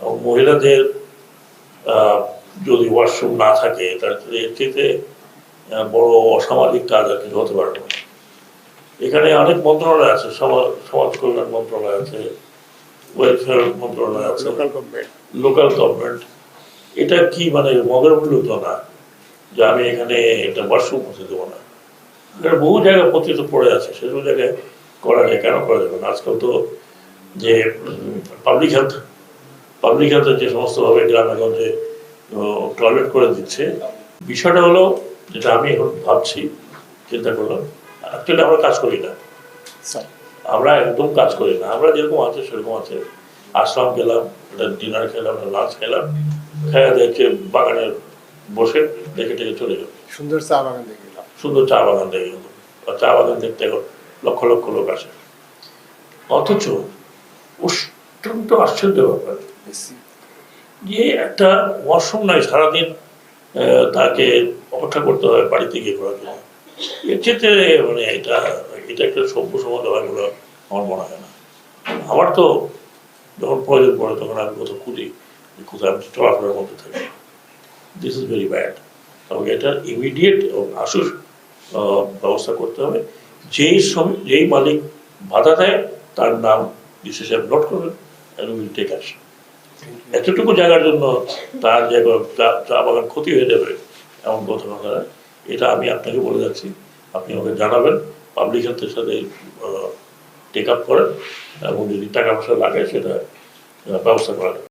এবং মহিলাদের যদি ওয়াশরুম না থাকে তাহলে এর থেকে বড় অসামাজিক কাজ আর কিছু হতে পারে না। এখানে অনেক মন্ত্রণালয় আছে, সমাজ কল্যাণ মন্ত্রণালয় আছে, ওয়েলফেয়ার মন্ত্রণালয় আছে, লোকাল গভর্নমেন্ট। এটা কি মানে মগের মূল্য তো না যে আমি এখানে একটা ওয়াশরুম করতে দেবো না। এটা বহু জায়গায় পতিত পড়ে আছে, সেসব জায়গায় করা যায়, কেন করা যাবে না? আজকাল তো যে পাবলিক হেলথের যে সমস্তভাবে গ্রামে গঞ্জে টয়লেট করে দিচ্ছে। বিষয়টা হলো যেটা আমি এখন ভাবছি, চিন্তা করলাম, অ্যাকচুয়ালি আমরা কাজ করি না, আমরা একদম কাজ করি না। আমরা যেরকম আছে সেরকম আছে, আসলাম, গেলাম, ডিনার খেলাম, লাঞ্চ খেলাম, খেয়ে দেখে বাগানে বসে দেখে টেকে চলে গেল, সুন্দর চা বাগান দেখে গেলাম, সুন্দর চা বাগান দেখে গেল। চা বাগান দেখতে এখন লক্ষ লক্ষ লোক আসে। অথচ অত্যন্ত আশ্চর্য ব্যাপার যে একটা ওয়াশরুম নয়, সারাদিন তাকে অপেক্ষা করতে হয় বাড়িতে গিয়ে করার জন্য। এর ক্ষেত্রে মানে এটা একটা সভ্য সমাজ হয় বলে আমার মনে হয় না। আমার তো যখন প্রয়োজন পড়ে তখন আমি কোথাও খুঁজি, কোথায় আমি চলাফেরার মধ্যে থাকি। This is very bad. এবং এটার ইমিডিয়েট এবং আশু ব্যবস্থা করতে হবে। যেই মালিক বাধা দেয় তার নাম ডিসি সাহেব নোট করবেন এবং উইল টেক অ্যাকশন। এতটুকু জায়গার জন্য তার জায়গা চা বাগান ক্ষতি হয়ে যাবে এমন কথা কথা, এটা আমি আপনাকে বলে যাচ্ছি। আপনি আমাকে জানাবেন, পাবলিক হেলথের সাথে টেক আপ করেন এবং যদি টাকা পয়সা লাগে সেটা ব্যবস্থা করা যাবে।